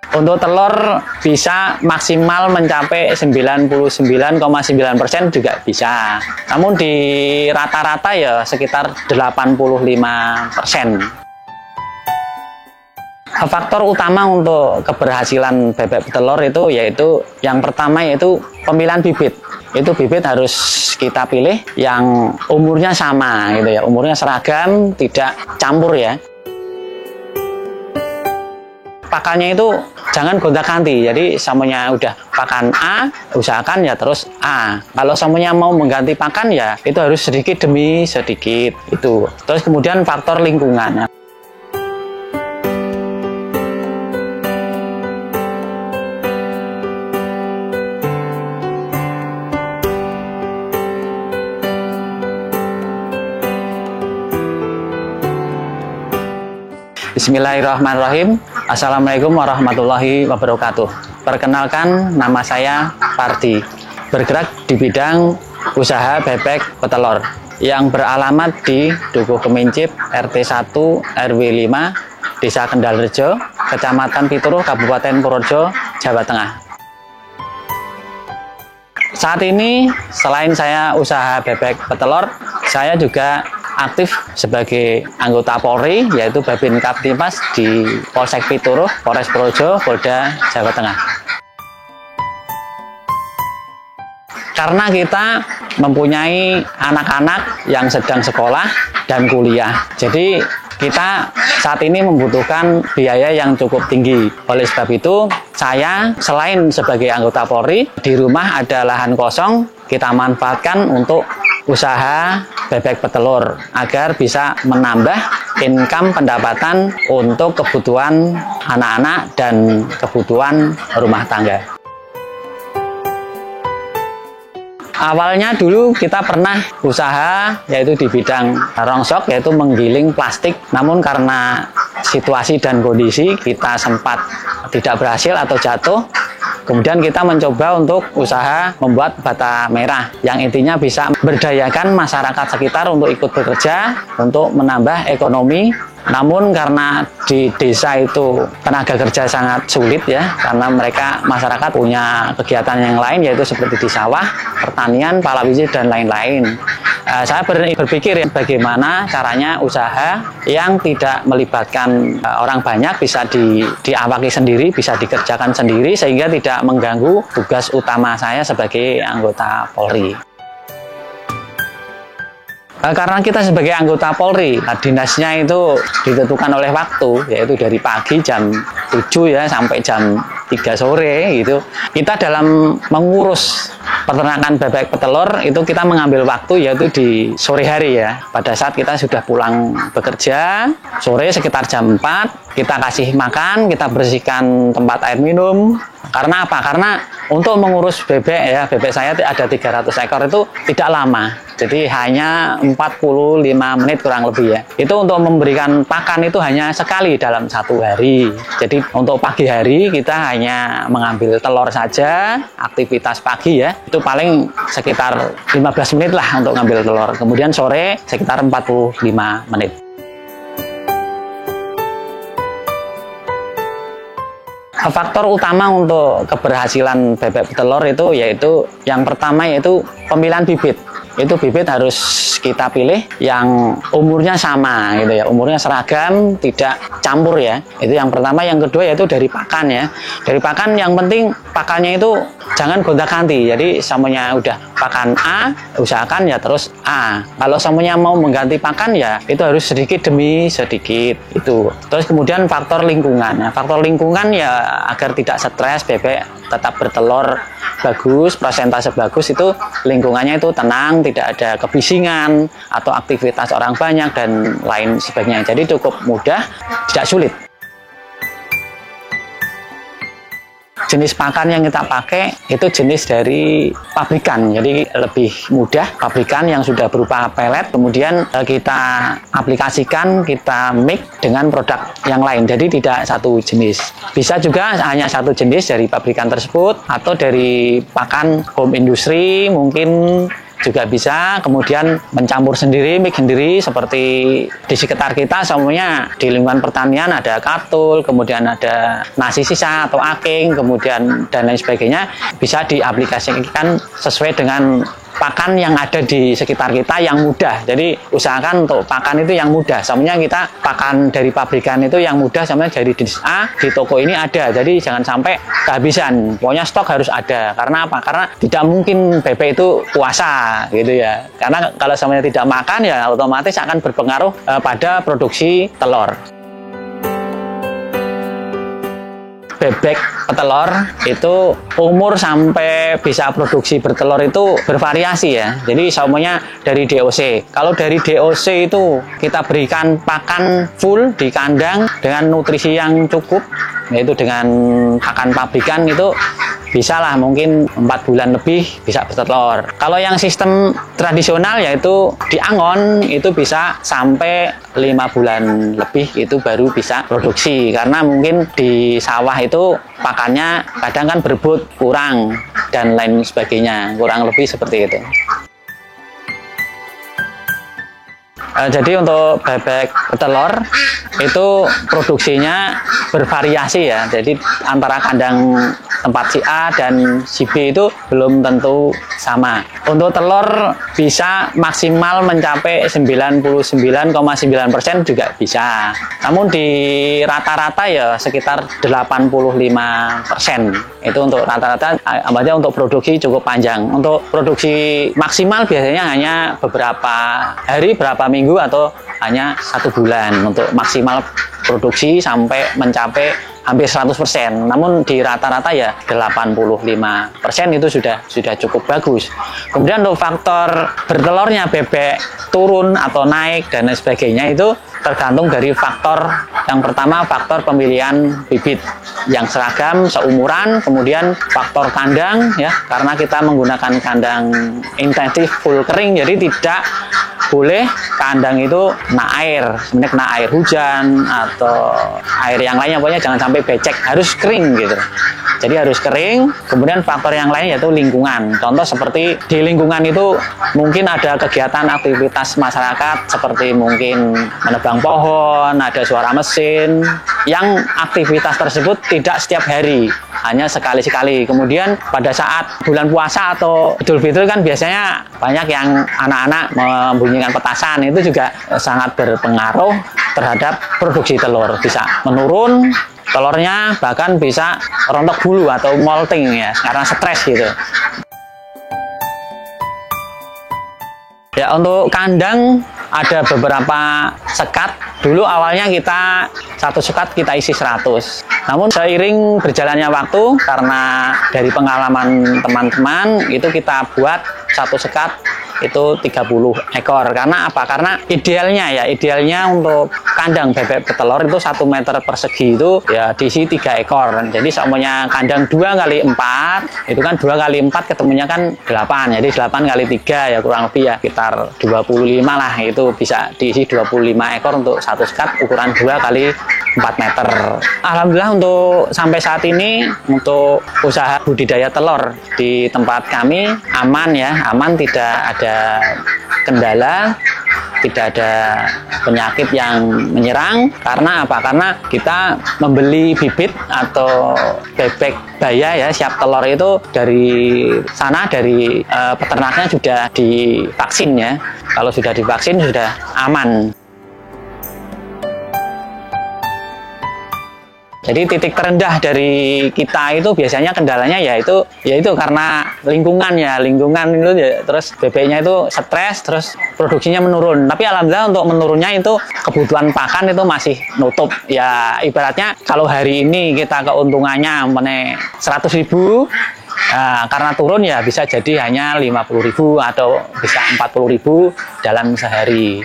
Untuk telur bisa maksimal mencapai 99,9% juga bisa. Namun di rata-rata ya sekitar 85%. Faktor utama untuk keberhasilan bebek petelur itu yaitu yang pertama yaitu pemilihan bibit. Itu bibit harus kita pilih yang umurnya sama gitu ya, umurnya seragam, tidak campur ya. Pakannya itu jangan gonta-ganti, jadi samunya udah pakan A, usahakan ya terus A. Kalau samunya mau mengganti pakan ya itu harus sedikit demi sedikit itu. Terus kemudian faktor lingkungan. Bismillahirrahmanirrahim. Assalamualaikum warahmatullahi wabarakatuh. Perkenalkan, nama saya Pardi, bergerak di bidang usaha bebek petelur yang beralamat di Dukuh Kemincip, RT 1 RW 5, Desa Kendalrejo, Kecamatan Pituruh, Kabupaten Purworejo, Jawa Tengah. Saat ini selain saya usaha bebek petelur, saya juga aktif sebagai anggota Polri, yaitu Babin Kaptimas di Polsek Pituruh, Polres Purworejo, Polda Jawa Tengah. Karena kita mempunyai anak-anak yang sedang sekolah dan kuliah, jadi kita saat ini membutuhkan biaya yang cukup tinggi. Oleh sebab itu, saya selain sebagai anggota Polri, di rumah ada lahan kosong, kita manfaatkan untuk usaha bebek petelur agar bisa menambah income pendapatan untuk kebutuhan anak-anak dan kebutuhan rumah tangga. Awalnya dulu kita pernah usaha yaitu di bidang rongsok, yaitu menggiling plastik, namun karena situasi dan kondisi kita sempat tidak berhasil atau jatuh. Kemudian kita mencoba untuk usaha membuat bata merah yang intinya bisa berdayakan masyarakat sekitar untuk ikut bekerja untuk menambah ekonomi. Namun karena di desa itu tenaga kerja sangat sulit ya, karena mereka masyarakat punya kegiatan yang lain yaitu seperti di sawah, pertanian, palawiji dan lain-lain. Saya berpikir ya, bagaimana caranya usaha yang tidak melibatkan orang banyak bisa diawaki sendiri, bisa dikerjakan sendiri sehingga tidak mengganggu tugas utama saya sebagai anggota Polri. Karena kita sebagai anggota Polri, dinasnya itu ditentukan oleh waktu, yaitu dari pagi jam 7 ya sampai jam 3 sore gitu. Kita dalam mengurus peternakan bebek petelur itu kita mengambil waktu yaitu di sore hari ya. Pada saat kita sudah pulang bekerja, sore sekitar jam 4, kita kasih makan, kita bersihkan tempat air minum. Karena apa? Karena untuk mengurus bebek ya, bebek saya ada 300 ekor itu tidak lama. Jadi hanya 45 menit kurang lebih ya. Itu untuk memberikan pakan itu hanya sekali dalam satu hari. Jadi untuk pagi hari kita hanya mengambil telur saja, aktivitas pagi ya. Itu paling sekitar 15 menit lah untuk ngambil telur. Kemudian sore sekitar 45 menit. Faktor utama untuk keberhasilan bebek petelur itu yaitu yang pertama yaitu pemilihan bibit. Itu bibit harus kita pilih yang umurnya sama gitu ya, umurnya seragam, tidak campur ya. Itu yang pertama. Yang kedua yaitu dari pakan ya. Dari pakan yang penting pakannya itu jangan gonta-ganti. Jadi samunya udah pakan A, usahakan ya terus A. Kalau samunya mau mengganti pakan ya itu harus sedikit demi sedikit itu. Terus kemudian faktor lingkungan. Nah, faktor lingkungan ya agar tidak stres, bebek tetap bertelur bagus, persentase bagus, itu lingkungannya itu tenang, tidak ada kebisingan atau aktivitas orang banyak dan lain sebagainya. Jadi cukup mudah, tidak sulit. Jenis pakan yang kita pakai itu jenis dari pabrikan, jadi lebih mudah, pabrikan yang sudah berupa pelet, kemudian kita aplikasikan, kita mix dengan produk yang lain, jadi tidak satu jenis. Bisa juga hanya satu jenis dari pabrikan tersebut, atau dari pakan home industry, mungkin juga bisa, kemudian mencampur sendiri, mix sendiri, seperti di sekitar kita semuanya di lingkungan pertanian ada katul, kemudian ada nasi sisa atau aking, kemudian dan lain sebagainya, bisa diaplikasikan sesuai dengan pakan yang ada di sekitar kita yang mudah. Jadi usahakan untuk pakan itu yang mudah. Semuanya kita pakan dari pabrikan itu yang mudah, semuanya dari jenis A di toko ini ada. Jadi jangan sampai kehabisan. Pokoknya stok harus ada. Karena apa? Karena tidak mungkin bebek itu puasa gitu ya. Karena kalau semuanya tidak makan ya otomatis akan berpengaruh pada produksi telur. Bebek petelur itu umur sampai bisa produksi bertelur itu bervariasi ya. Jadi semuanya dari DOC. Kalau dari DOC itu kita berikan pakan full di kandang dengan nutrisi yang cukup, yaitu dengan pakan pabrikan itu bisa lah mungkin 4 bulan lebih bisa bertelur. Kalau yang sistem tradisional yaitu di angon itu bisa sampai 5 bulan lebih itu baru bisa produksi, karena mungkin di sawah itu pakannya kadang kan berebut kurang dan lain sebagainya, kurang lebih seperti itu. Jadi untuk bebek petelur itu produksinya bervariasi ya. Jadi antara kandang tempat si A dan si B itu belum tentu sama. Untuk telur bisa maksimal mencapai 99,9% juga bisa. Namun di rata-rata ya sekitar 85%. Itu untuk rata-rata, artinya untuk produksi cukup panjang. Untuk produksi maksimal biasanya hanya beberapa hari, berapa minggu atau hanya 1 bulan untuk maksimal produksi sampai mencapai hampir 100%. Namun di rata-rata ya 85% itu sudah cukup bagus. Kemudian untuk faktor bertelurnya bebek turun atau naik dan lain sebagainya itu tergantung dari faktor yang pertama, faktor pemilihan bibit yang seragam, seumuran, kemudian faktor kandang ya, karena kita menggunakan kandang intensif full kering, jadi tidak boleh kandang itu kena air, sebenarnya kena air hujan atau air yang lainnya, pokoknya jangan sampai becek, harus kering gitu. Jadi harus kering. Kemudian faktor yang lain yaitu lingkungan. Contoh seperti di lingkungan itu mungkin ada kegiatan aktivitas masyarakat seperti mungkin menebang pohon, ada suara mesin, yang aktivitas tersebut tidak setiap hari, hanya sekali-sekali. Kemudian pada saat bulan puasa atau Idul Fitri kan biasanya banyak yang anak-anak membunyikan petasan, itu juga sangat berpengaruh terhadap produksi telur, bisa menurun telurnya, bahkan bisa rontok bulu atau molting ya, karena stres gitu. Ya, untuk kandang ada beberapa sekat. Dulu awalnya kita satu sekat kita isi 100. Namun seiring berjalannya waktu, karena dari pengalaman teman-teman itu kita buat satu sekat itu 30 ekor. Karena apa? Karena idealnya untuk kandang bebek petelur itu 1 meter persegi itu ya diisi 3 ekor. Jadi semuanya kandang 2 kali 4 itu kan 2 kali 4 ketemunya kan 8. Jadi 8 kali 3 ya kurang lebih ya sekitar 25 lah, itu bisa diisi 25 ekor untuk satu sekat ukuran 2 kali 4 meter. Alhamdulillah untuk sampai saat ini untuk usaha budidaya telur di tempat kami aman ya, aman, tidak ada kendala, tidak ada penyakit yang menyerang. Karena apa? Karena kita membeli bibit atau bebek baya ya siap telur itu dari sana, dari peternaknya sudah divaksin ya. Kalau sudah divaksin sudah aman. Jadi titik terendah dari kita itu biasanya kendalanya yaitu karena lingkungan itu ya, terus bebeknya itu stres, terus produksinya menurun. Tapi alhamdulillah untuk menurunnya itu kebutuhan pakan itu masih nutup. Ya ibaratnya kalau hari ini kita keuntungannya 100.000, karena turun ya bisa jadi hanya 50.000 atau bisa 40.000 dalam sehari.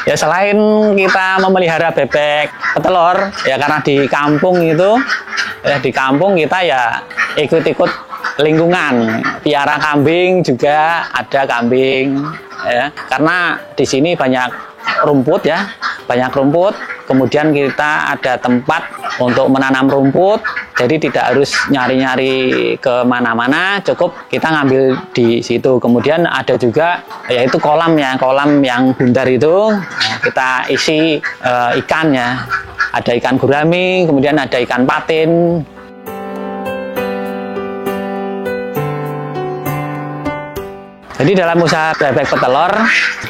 Ya selain kita memelihara bebek petelur ya, karena di kampung itu ya, di kampung kita ya ikut-ikut lingkungan, piara kambing juga, ada kambing ya, karena di sini banyak rumput ya, banyak rumput. Kemudian kita ada tempat untuk menanam rumput, jadi tidak harus nyari-nyari ke mana-mana, cukup kita ngambil di situ. Kemudian ada juga yaitu kolam ya, kolam yang bundar itu kita isi ikan ya, ada ikan gurami, kemudian ada ikan patin. Jadi dalam usaha bebek petelur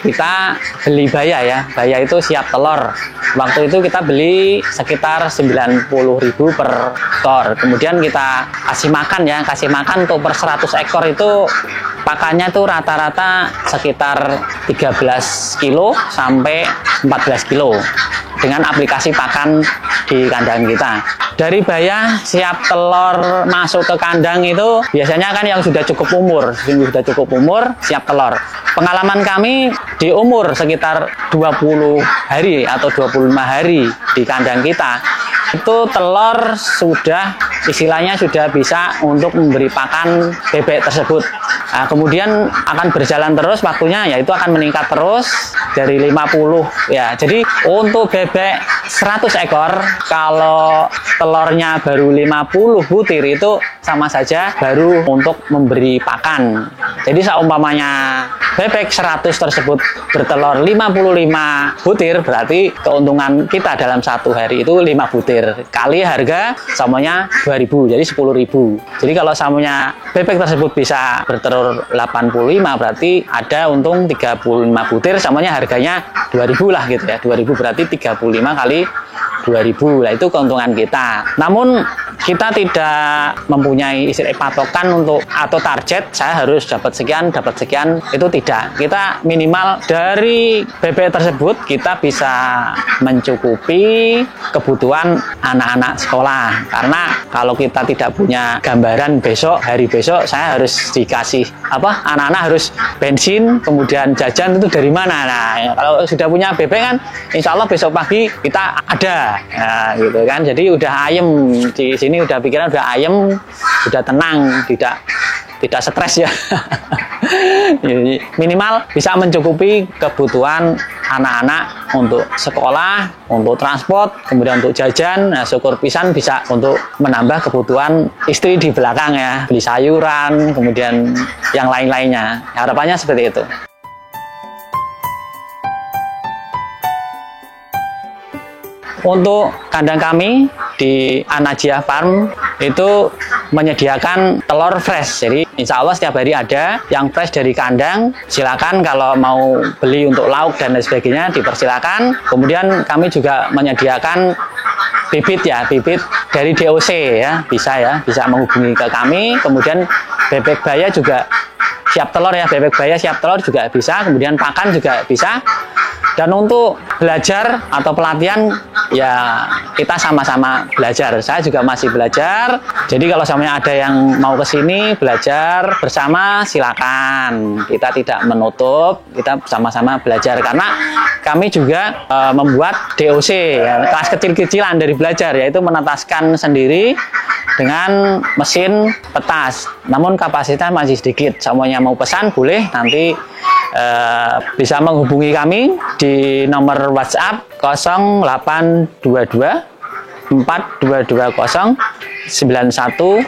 kita beli baya ya, baya itu siap telur. Waktu itu kita beli sekitar 90.000 per ekor. Kemudian kita kasih makan ya, kasih makan untuk per 100 ekor itu pakannya tuh rata-rata sekitar 13 kilo sampai 14 kilo dengan aplikasi pakan di kandang kita. Dari baya siap telur masuk ke kandang itu biasanya kan yang sudah cukup umur, siap telur. Pengalaman kami di umur sekitar 20 hari atau 25 hari di kandang kita, itu telur sudah istilahnya sudah bisa untuk memberi pakan bebek tersebut. Nah, kemudian akan berjalan terus waktunya, yaitu akan meningkat terus dari 50 ya. Jadi untuk bebek 100 ekor kalau telurnya baru 50 butir itu sama saja baru untuk memberi pakan. Jadi seumpamanya bebek 100 tersebut bertelur 55 butir, berarti keuntungan kita dalam satu hari itu 5 butir kali harga samanya 2.000, jadi 10.000. Jadi kalau samanya bebek tersebut bisa bertelur 85, berarti ada untung 35 butir, samanya harganya 2.000 lah gitu ya. 2.000 berarti 35 kali 2.000, nah itu keuntungan kita. Namun kita tidak mempunyai istilah patokan untuk atau target saya harus dapat sekian, itu tidak. Kita minimal dari bebek tersebut kita bisa mencukupi kebutuhan anak-anak sekolah. Karena kalau kita tidak punya gambaran besok, hari besok saya harus dikasih apa? Anak-anak harus bensin, kemudian jajan itu dari mana? Nah, kalau sudah punya bebek kan insya Allah besok pagi kita ada. Nah, gitu kan. Jadi udah ayem di sini, udah pikiran udah ayem, udah tenang, tidak stres ya. Jadi, minimal bisa mencukupi kebutuhan anak-anak untuk sekolah, untuk transport, kemudian untuk jajan. Nah, syukur pisan bisa untuk menambah kebutuhan istri di belakang ya, beli sayuran, kemudian yang lain-lainnya. Harapannya seperti itu. Untuk kandang kami di An-Najiyah Farm itu menyediakan telur fresh. Jadi insya Allah setiap hari ada yang fresh dari kandang. Silakan kalau mau beli untuk lauk dan lain sebagainya dipersilakan. Kemudian kami juga menyediakan bibit ya, bibit dari DOC ya, bisa menghubungi ke kami. Kemudian bebek baya juga siap telur ya, bebek baya siap telur juga bisa. Kemudian pakan juga bisa. Dan untuk belajar atau pelatihan ya kita sama-sama belajar. Saya juga masih belajar. Jadi kalau samanya ada yang mau ke sini belajar bersama silakan. Kita tidak menutup, kita sama-sama belajar karena kami juga membuat DOC ya, kelas kecil-kecilan dari belajar, yaitu menetaskan sendiri dengan mesin petas. Namun kapasitas masih sedikit. Semuanya mau pesan boleh nanti bisa menghubungi kami di nomor WhatsApp 0822 4220 9160.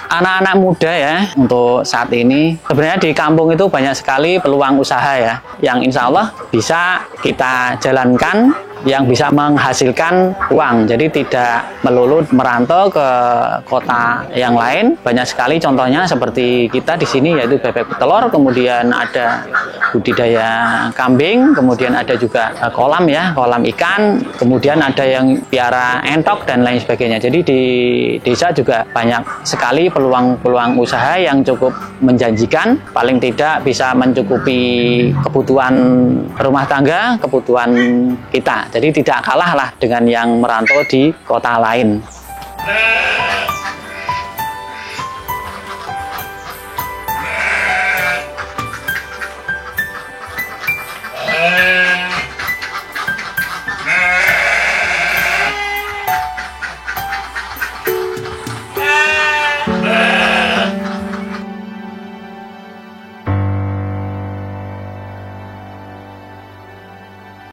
Anak-anak muda ya untuk saat ini sebenarnya di kampung itu banyak sekali peluang usaha ya yang insya Allah bisa kita jalankan, yang bisa menghasilkan uang. Jadi tidak melulu merantau ke kota yang lain. Banyak sekali contohnya seperti kita di sini, yaitu bebek petelur, kemudian ada budidaya kambing, kemudian ada juga kolam ya, kolam ikan, kemudian ada yang piara entok dan lain sebagainya. Jadi di desa juga banyak sekali peluang-peluang usaha yang cukup menjanjikan, paling tidak bisa mencukupi kebutuhan rumah tangga, kebutuhan kita. Jadi tidak kalah lah dengan yang merantau di kota lain.